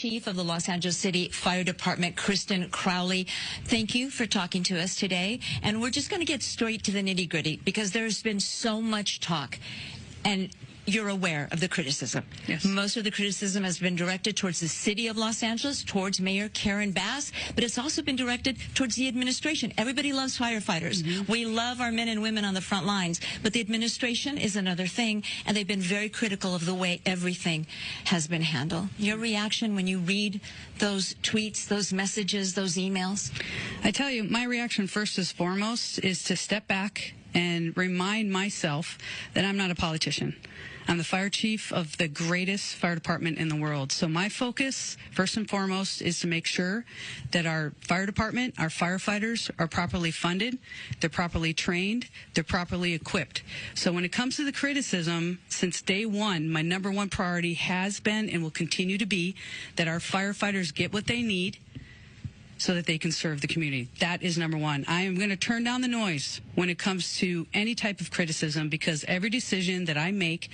Chief of the Los Angeles City Fire Department, Christian Krowley. Thank you for talking to us today. And we're just going to get straight to the nitty-gritty because there's been so much talk. And you're aware of the criticism. Yes. Most of the criticism has been directed towards the city of Los Angeles, towards Mayor Karen Bass, but it's also been directed towards the administration. Everybody loves firefighters. We love our men and women on the front lines, but the administration is another thing, and they've been very critical of the way everything has been handled. Your reaction when you read those tweets, those messages, those emails? I tell you, my reaction first and foremost is to step back and remind myself that I'm not a politician. I'm the fire chief of the greatest fire department in the world. So my focus, first and foremost, is to make sure that our fire department, our firefighters are properly funded, they're properly trained, they're properly equipped. So when it comes to the criticism, since day one, my number one priority has been and will continue to be that our firefighters get what they need so that they can serve the community. That is number one. I am going to turn down the noise when it comes to any type of criticism because every decision that I make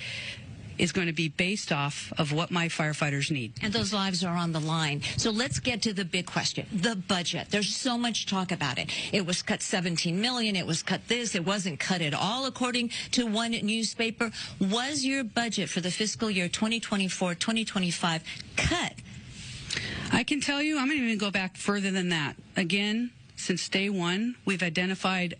is going to be based off of what my firefighters need. And those lives are on the line. So let's get to the big question, the budget. There's so much talk about it. It was cut $17 million. It was cut this. It wasn't cut at all, according to one newspaper. Was your budget for the fiscal year 2024-2025 cut? I can tell you, I'm going to even go back further than that. Again, since day one, we've identified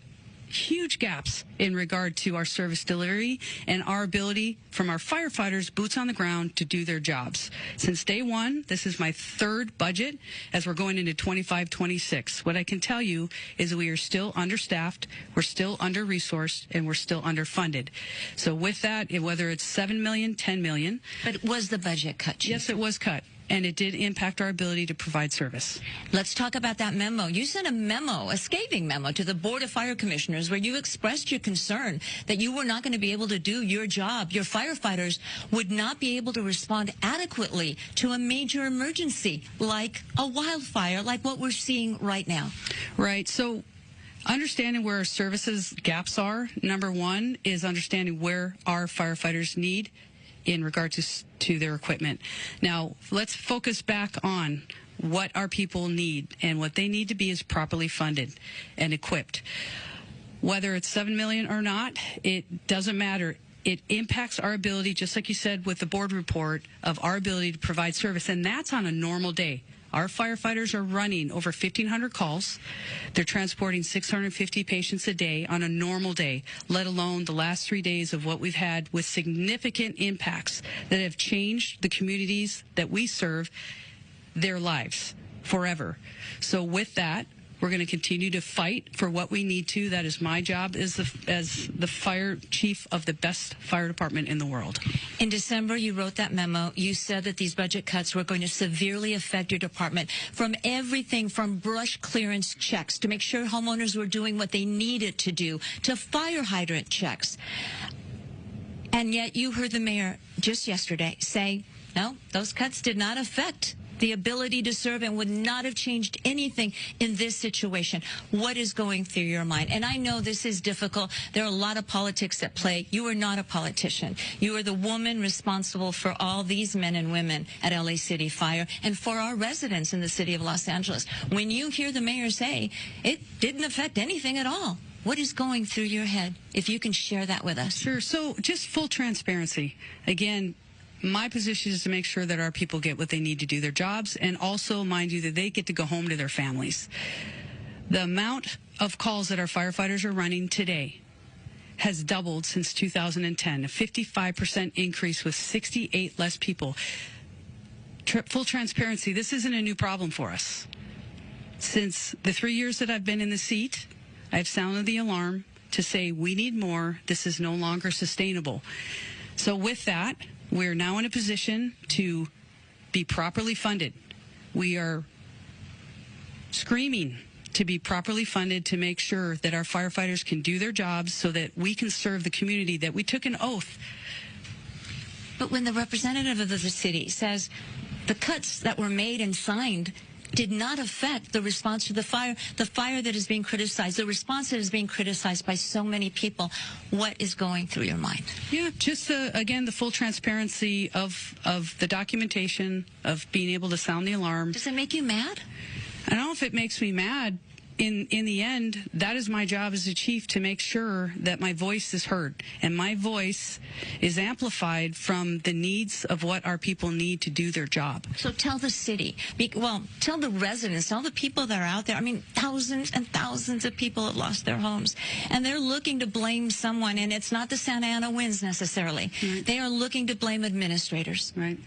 huge gaps in regard to our service delivery and our ability from our firefighters, boots on the ground, to do their jobs. Since day one, this is my third budget as we're going into 25-26. What I can tell you is we are still understaffed, we're still under-resourced, and we're still underfunded. So with that, whether it's $7 million, $10 million. But was the budget cut, Chief? Yes, it was cut. And it did impact our ability to provide service. Let's talk about that memo. You sent a memo, a scathing memo, to the Board of Fire Commissioners where you expressed your concern that you were not going to be able to do your job. Your firefighters would not be able to respond adequately to a major emergency like a wildfire, like what we're seeing right now. Right. So understanding where our services gaps are, number one, is understanding where our firefighters need in regard to their equipment. Now, let's focus back on what our people need, and what they need to be is properly funded and equipped. Whether it's $7 million or not, it doesn't matter. It impacts our ability, just like you said with the board report, of our ability to provide service, and that's on a normal day. Our firefighters are running over 1,500 calls. They're transporting 650 patients a day on a normal day, let alone the last 3 days of what we've had with significant impacts that have changed the communities that we serve, their lives forever. So with that, we're going to continue to fight for what we need to. That is my job as the fire chief of the best fire department in the world. In December, you wrote that memo. You said that these budget cuts were going to severely affect your department from everything from brush clearance checks to make sure homeowners were doing what they needed to do to fire hydrant checks. And yet you heard the mayor just yesterday say, no, those cuts did not affect the ability to serve and would not have changed anything in this situation. What is going through your mind? And I know this is difficult. There are a lot of politics at play. You are not a politician. You are the woman responsible for all these men and women at LA City Fire and for our residents in the city of Los Angeles. When you hear the mayor say it didn't affect anything at all, what is going through your head? If you can share that with us. Sure. So just full transparency. Again, my position is to make sure that our people get what they need to do their jobs, and also, mind you, that they get to go home to their families. The amount of calls that our firefighters are running today has doubled since 2010, a 55% increase with 68 less people. Full transparency, this isn't a new problem for us. Since the 3 years that I've been in the seat, I've sounded the alarm to say we need more. This is no longer sustainable. So with that, we're now in a position to be properly funded. We are screaming to be properly funded to make sure that our firefighters can do their jobs so that we can serve the community that we took an oath. But when the representative of the city says the cuts that were made and signed did not affect the response to the fire that is being criticized, the response that is being criticized by so many people. What is going through your mind? Yeah, just again, the full transparency of the documentation, of being able to sound the alarm. Does it make you mad? I don't know if it makes me mad. In the end, that is my job as a chief, to make sure that my voice is heard, and my voice is amplified from the needs of what our people need to do their job. So tell the city, tell the residents, tell the people that are out there. I mean, thousands and thousands of people have lost their homes, and they're looking to blame someone, and it's not the Santa Ana winds necessarily. Right. They are looking to blame administrators. Right.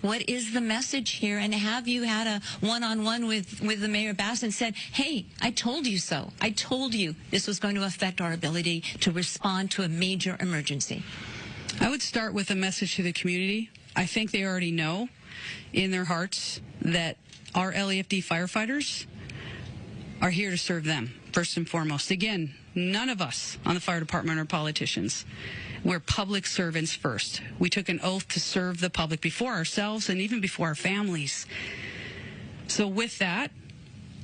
What is the message here? And have you had a one-on-one with the Mayor Bass and said, hey, I told you so. I told you this was going to affect our ability to respond to a major emergency? I would start with a message to the community. I think they already know in their hearts that our LAFD firefighters are here to serve them, first and foremost. Again, none of us on the fire department are politicians. We're public servants first. We took an oath to serve the public before ourselves and even before our families. So with that,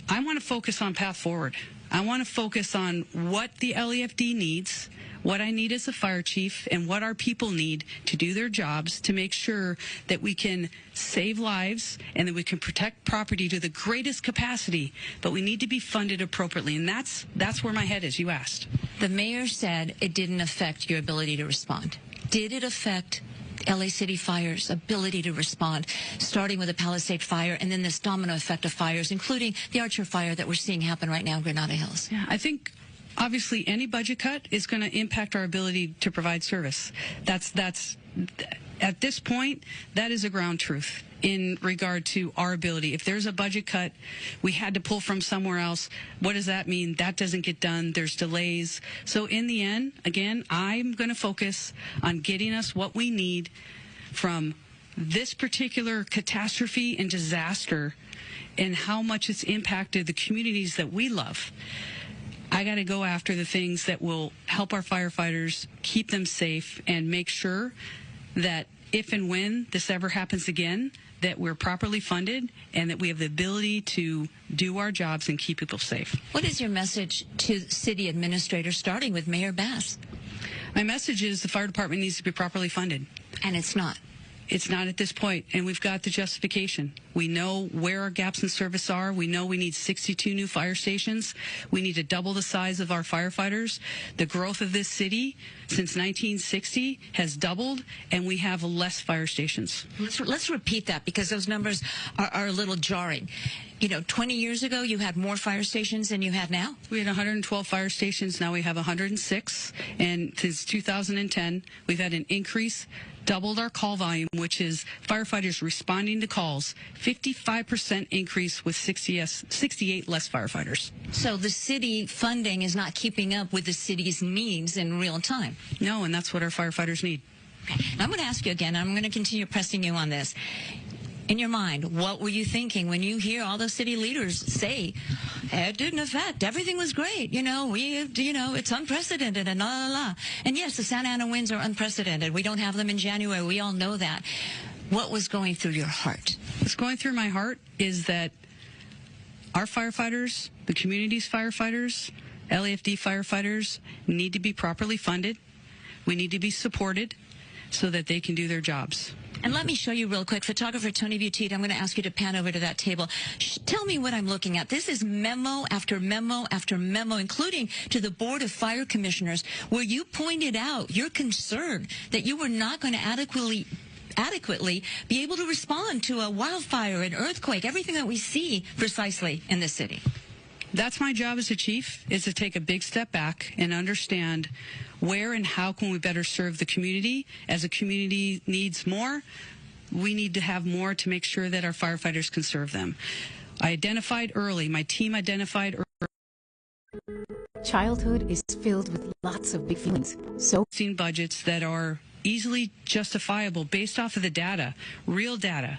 I want to focus on path forward. I want to focus on what the LAFD needs, what I need as a fire chief, and what our people need to do their jobs to make sure that we can save lives and that we can protect property to the greatest capacity. But we need to be funded appropriately, and that's where my head is, you asked. The mayor said it didn't affect your ability to respond. Did it affect LA City Fire's ability to respond, starting with the Palisade fire and then this domino effect of fires, including the Archer fire that we're seeing happen right now in Granada Hills? Yeah, I think obviously any budget cut is going to impact our ability to provide service. That's at this point, that is a ground truth in regard to our ability. If there's a budget cut, we had to pull from somewhere else. What does that mean? That doesn't get done. There's delays. So in the end, again, I'm going to focus on getting us what we need from this particular catastrophe and disaster and how much it's impacted the communities that we love. I got to go after the things that will help our firefighters, keep them safe, and make sure that if and when this ever happens again, that we're properly funded and that we have the ability to do our jobs and keep people safe. What is your message to city administrators, starting with Mayor Bass? My message is the fire department needs to be properly funded. And it's not. It's not at this point, and we've got the justification. We know where our gaps in service are. We know we need 62 new fire stations. We need to double the size of our firefighters. The growth of this city since 1960 has doubled, and we have less fire stations. Let's repeat that, because those numbers are a little jarring. You know, 20 years ago, you had more fire stations than you had now? We had 112 fire stations. Now we have 106. And since 2010, we've had an increase, doubled our call volume, which is firefighters responding to calls, 55% increase with 68 less firefighters. So the city funding is not keeping up with the city's needs in real time? No, and that's what our firefighters need. Okay. I'm going to ask you again. I'm going to continue pressing you on this. In your mind, what were you thinking when you hear all those city leaders say, it didn't affect, everything was great, it's unprecedented and la la la. And yes, the Santa Ana winds are unprecedented. We don't have them in January. We all know that. What was going through your heart? What's going through my heart is that our firefighters, the community's firefighters, LAFD firefighters need to be properly funded. We need to be supported so that they can do their jobs. And let me show you real quick. Photographer Tony Buttigieg, I'm going to ask you to pan over to that table. Tell me what I'm looking at. This is memo after memo after memo, including to the Board of Fire Commissioners, where you pointed out your concern that you were not going to adequately be able to respond to a wildfire, an earthquake, everything that we see precisely in this city. That's my job as a chief, is to take a big step back and understand where and how can we better serve the community. As a community needs more, we need to have more to make sure that our firefighters can serve them. I identified early, my team identified early. Childhood is filled with lots of big feelings. So budgets that are easily justifiable based off of the data, real data,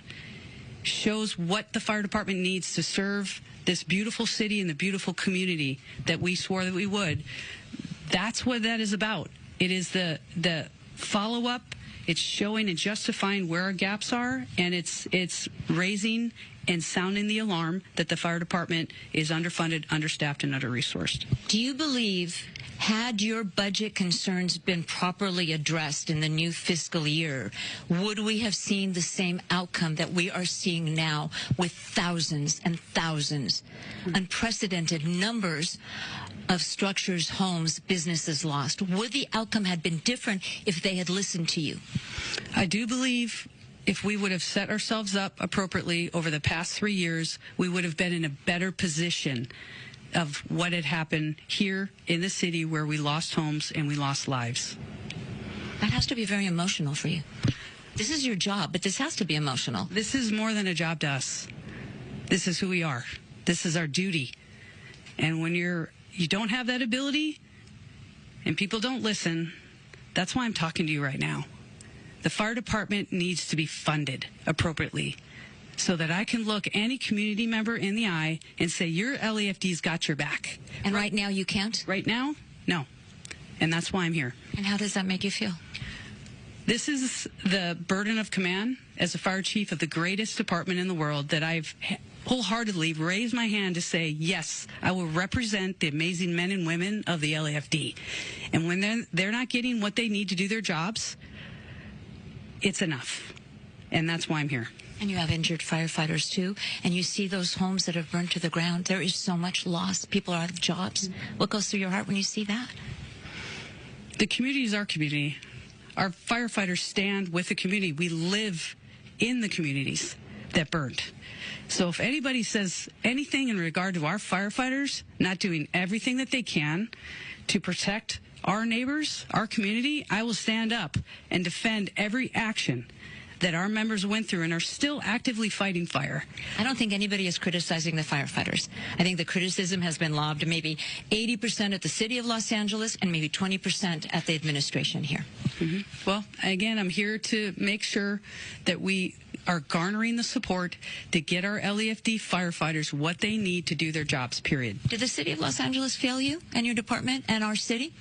shows what the fire department needs to serve this beautiful city and the beautiful community that we swore that we would. That's what that is about. It is the follow-up. It's showing and justifying where our gaps are, and it's raising and sounding the alarm that the fire department is underfunded, understaffed, and under-resourced. Do you believe, had your budget concerns been properly addressed in the new fiscal year, would we have seen the same outcome that we are seeing now with thousands and thousands, unprecedented numbers of structures, homes, businesses lost? Would the outcome have been different if they had listened to you? I do believe if we would have set ourselves up appropriately over the past 3 years, we would have been in a better position of what had happened here in the city where we lost homes and we lost lives. That has to be very emotional for you. This is your job, but this has to be emotional. This is more than a job to us. This is who we are. This is our duty. And when you don't have that ability and people don't listen, that's why I'm talking to you right now. The fire department needs to be funded appropriately so that I can look any community member in the eye and say, your LAFD's got your back. And right now you can't? Right now, no. And that's why I'm here. And how does that make you feel? This is the burden of command as a fire chief of the greatest department in the world that I've wholeheartedly raised my hand to say, yes, I will represent the amazing men and women of the LAFD. And when they're not getting what they need to do their jobs, it's enough. And that's why I'm here. And you have injured firefighters, too. And you see those homes that have burned to the ground. There is so much loss. People are out of jobs. What goes through your heart when you see that? The community is our community. Our firefighters stand with the community. We live in the communities that burned. So if anybody says anything in regard to our firefighters not doing everything that they can to protect our neighbors, our community, I will stand up and defend every action that our members went through and are still actively fighting fire. I don't think anybody is criticizing the firefighters. I think the criticism has been lobbed maybe 80% at the city of Los Angeles and maybe 20% at the administration here. Mm-hmm. Well, again, I'm here to make sure that we are garnering the support to get our LAFD firefighters what they need to do their jobs, period. Did the city of Los Angeles fail you and your department and our city?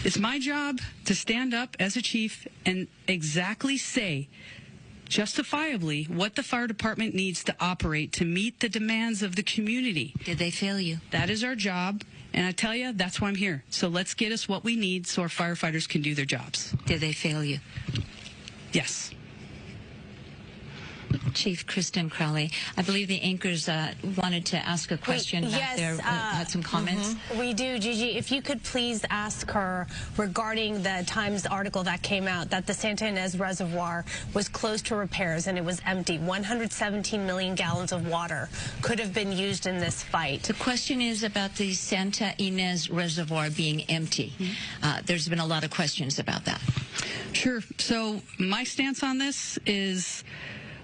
It's my job to stand up as a chief and exactly say justifiably what the fire department needs to operate to meet the demands of the community. Did they fail you? That is our job, and I tell you, that's why I'm here. So let's get us what we need so our firefighters can do their jobs. Did they fail you? Yes. Chief Christian Krowley, I believe the anchors wanted to ask a question back yes, there, had some comments. We do, Gigi. If you could please ask her regarding the Times article that came out that the Santa Ynez Reservoir was closed to repairs and it was empty. 117 million gallons of water could have been used in this fight. The question is about the Santa Ynez Reservoir being empty. There's been a lot of questions about that. Sure. So my stance on this is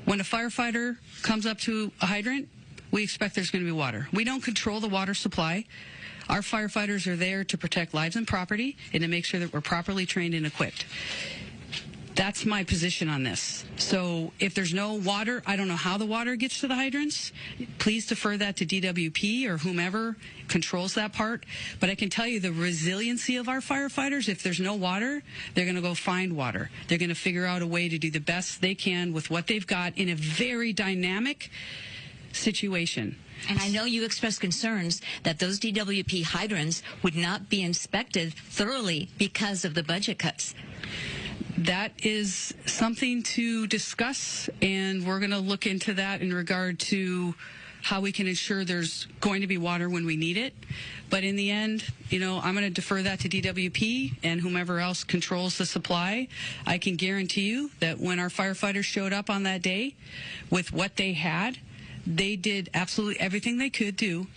when a firefighter comes up to a hydrant, we expect there's going to be water. We don't control the water supply. Our firefighters are there to protect lives and property and to make sure that we're properly trained and equipped. That's my position on this. So if there's no water, I don't know how the water gets to the hydrants. Please defer that to DWP or whomever controls that part. But I can tell you the resiliency of our firefighters, if there's no water, they're going to go find water. They're going to figure out a way to do the best they can with what they've got in a very dynamic situation. And I know you expressed concerns that those DWP hydrants would not be inspected thoroughly because of the budget cuts. That is something to discuss, and we're going to look into that in regard to how we can ensure there's going to be water when we need it. But in the end, I'm going to defer that to DWP and whomever else controls the supply. I can guarantee you that when our firefighters showed up on that day with what they had, they did absolutely everything they could do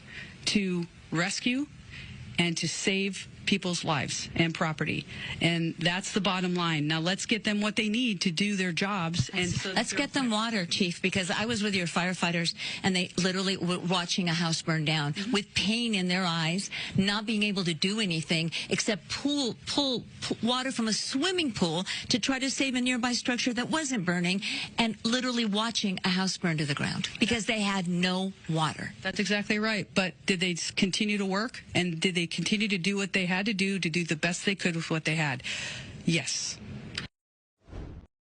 to rescue and to save people's lives and property. And that's the bottom line. Now let's get them what they need to do their jobs. And let's get them water, Chief, because I was with your firefighters and they literally were watching a house burn down with pain in their eyes, not being able to do anything except pull water from a swimming pool to try to save a nearby structure that wasn't burning, and literally watching a house burn to the ground because they had no water. That's exactly right. But did they continue to work? And did they continue to do what they had to do the best they could with what they had? Yes.